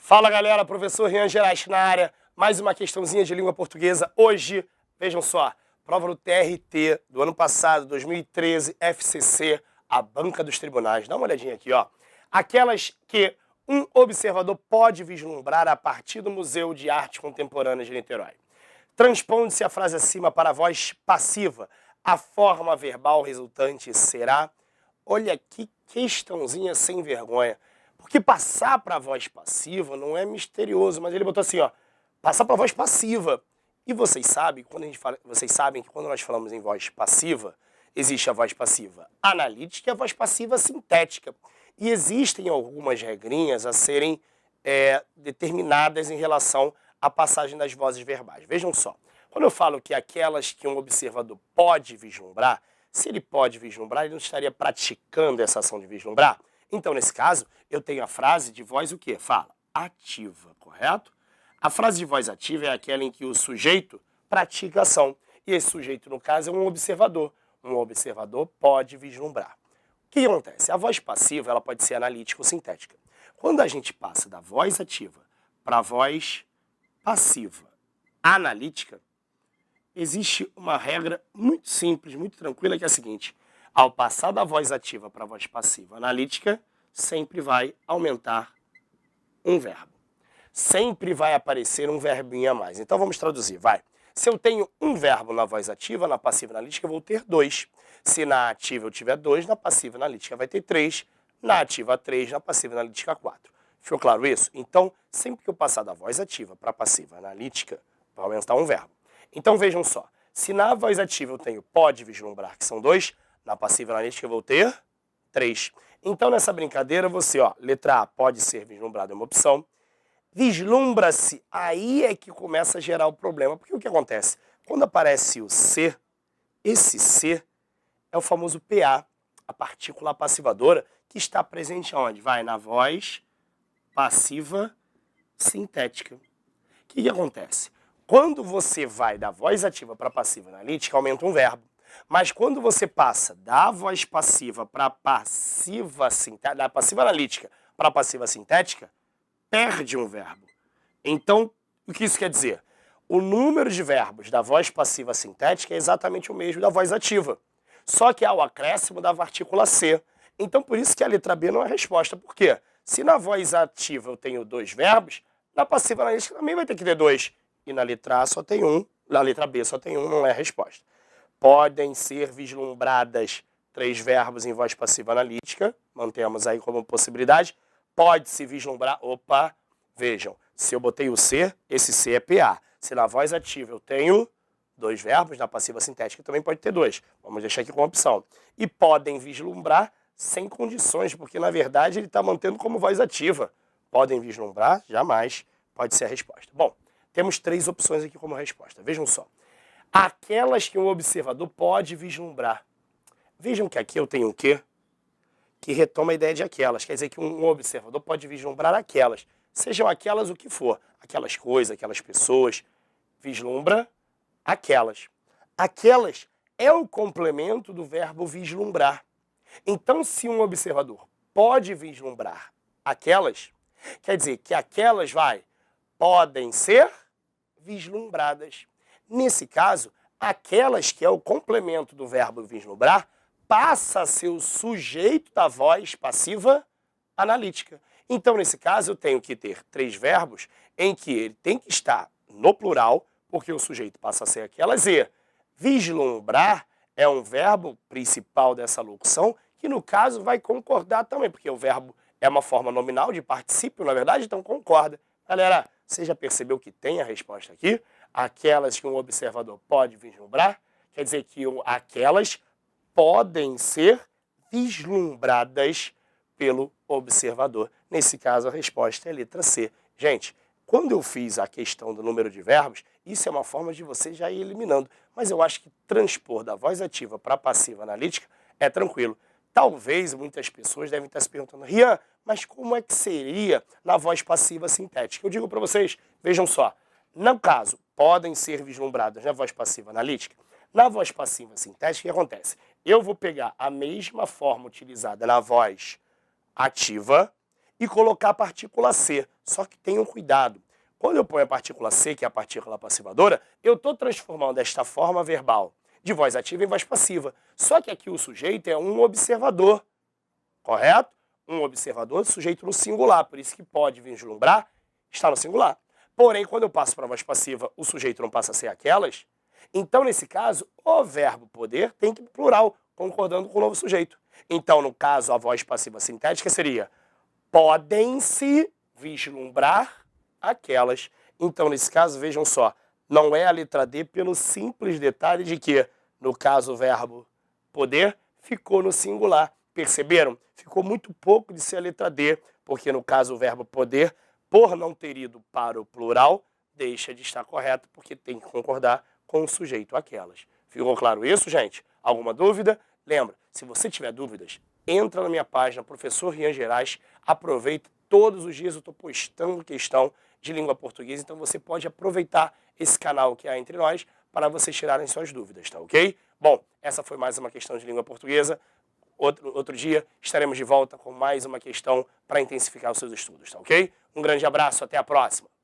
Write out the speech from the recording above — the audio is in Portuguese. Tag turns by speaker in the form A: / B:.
A: Fala galera, professor Rian Gerais na área, mais uma questãozinha de língua portuguesa. Hoje, vejam só, prova do TRT do ano passado, 2013, FCC, a banca dos tribunais. Dá uma olhadinha aqui, ó. Aquelas que um observador pode vislumbrar a partir do Museu de Arte Contemporânea de Niterói. Transpondo-se a frase acima para a voz passiva, a forma verbal resultante será... Olha que questãozinha sem vergonha. Porque passar para a voz passiva não é misterioso, mas ele botou assim, ó, passar para a voz passiva. E vocês sabem que quando nós falamos em voz passiva, existe a voz passiva analítica e a voz passiva sintética. E existem algumas regrinhas a serem determinadas em relação à passagem das vozes verbais. Vejam só, quando eu falo que aquelas que um observador pode vislumbrar, se ele pode vislumbrar, ele não estaria praticando essa ação de vislumbrar? Então, nesse caso, eu tenho a frase de voz o quê? Fala, ativa, correto? A frase de voz ativa é aquela em que o sujeito pratica a ação. E esse sujeito, no caso, é um observador. Um observador pode vislumbrar. O que acontece? A voz passiva ela pode ser analítica ou sintética. Quando a gente passa da voz ativa para a voz passiva analítica, existe uma regra muito simples, muito tranquila, que é a seguinte: ao passar da voz ativa para a voz passiva analítica, sempre vai aumentar um verbo. Sempre vai aparecer um verbinho a mais. Então vamos traduzir, vai. Se eu tenho um verbo na voz ativa, na passiva analítica eu vou ter 2. Se na ativa eu tiver 2, na passiva analítica vai ter 3. Na ativa 3, na passiva analítica 4. Ficou claro isso? Então, sempre que eu passar da voz ativa para a passiva analítica, vai aumentar um verbo. Então vejam só, se na voz ativa eu tenho pode vislumbrar, que são 2, na passiva analítica eu vou ter 3. Então nessa brincadeira você, ó, letra A, pode ser vislumbrado, é uma opção. Vislumbra-se, aí é que começa a gerar o problema. Porque o que acontece? Quando aparece o C, esse C é o famoso PA, a partícula passivadora, que está presente aonde? Vai na voz passiva sintética. O que acontece? Quando você vai da voz ativa para a passiva analítica, aumenta um verbo. Mas quando você passa da voz passiva para a passiva sintética, da passiva analítica para a passiva sintética, perde um verbo. Então, o que isso quer dizer? O número de verbos da voz passiva sintética é exatamente o mesmo da voz ativa. Só que há o acréscimo da partícula C. Então, por isso que a letra B não é a resposta. Por quê? Se na voz ativa eu tenho 2 verbos, na passiva analítica também vai ter que ter 2. E na letra A só tem 1, na letra B só tem 1, não é a resposta. Podem ser vislumbradas 3 verbos em voz passiva analítica, mantemos aí como possibilidade. Pode-se vislumbrar, opa, vejam, se eu botei o C, esse C é PA. Se na voz ativa eu tenho 2 verbos, na passiva sintética também pode ter 2. Vamos deixar aqui como opção. E podem vislumbrar sem condições, porque na verdade ele está mantendo como voz ativa. Podem vislumbrar? Jamais. Pode ser a resposta. Bom, temos 3 opções aqui como resposta. Vejam só. Aquelas que um observador pode vislumbrar. Vejam que aqui eu tenho o quê? Que retoma a ideia de aquelas. Quer dizer que um observador pode vislumbrar aquelas. Sejam aquelas o que for. Aquelas coisas, aquelas pessoas. Vislumbra aquelas. Aquelas é o complemento do verbo vislumbrar. Então, se um observador pode vislumbrar aquelas, quer dizer que aquelas podem ser vislumbradas. Nesse caso, aquelas que é o complemento do verbo vislumbrar passa a ser o sujeito da voz passiva analítica. Então, nesse caso, eu tenho que ter 3 verbos em que ele tem que estar no plural, porque o sujeito passa a ser aquelas, e vislumbrar é um verbo principal dessa locução, que no caso vai concordar também, porque o verbo é uma forma nominal de particípio, na verdade, então concorda. Galera, você já percebeu que tem a resposta aqui? Aquelas que um observador pode vislumbrar, quer dizer que aquelas podem ser vislumbradas pelo observador. Nesse caso, a resposta é a letra C. Gente, quando eu fiz a questão do número de verbos, isso é uma forma de você já ir eliminando. Mas eu acho que transpor da voz ativa para a passiva analítica é tranquilo. Talvez muitas pessoas devem estar se perguntando, Rian, mas como é que seria na voz passiva sintética? Eu digo para vocês, vejam só, no caso, podem ser vislumbradas na voz passiva analítica. Na voz passiva sintética, o que acontece? Eu vou pegar a mesma forma utilizada na voz ativa e colocar a partícula C. Só que tenham cuidado. Quando eu ponho a partícula C, que é a partícula passivadora, eu estou transformando esta forma verbal de voz ativa em voz passiva. Só que aqui o sujeito é um observador, correto? Um observador sujeito no singular, por isso que pode vislumbrar, está no singular. Porém, quando eu passo para a voz passiva, o sujeito não passa a ser aquelas. Então, nesse caso, o verbo poder tem que ir plural, concordando com o novo sujeito. Então, no caso, a voz passiva sintética seria podem-se vislumbrar aquelas. Então, nesse caso, vejam só, não é a letra D pelo simples detalhe de que, no caso, o verbo poder ficou no singular. Perceberam? Ficou muito pouco de ser a letra D, porque no caso o verbo poder, por não ter ido para o plural, deixa de estar correto, porque tem que concordar com o sujeito aquelas. Ficou claro isso, gente? Alguma dúvida? Lembra, se você tiver dúvidas, entra na minha página, Professor Rian Gerais, aproveita, todos os dias eu estou postando questão de língua portuguesa, então você pode aproveitar esse canal que há entre nós para vocês tirarem suas dúvidas, tá ok? Bom, essa foi mais uma questão de língua portuguesa. Outro dia estaremos de volta com mais uma questão para intensificar os seus estudos, tá ok? Um grande abraço, até a próxima!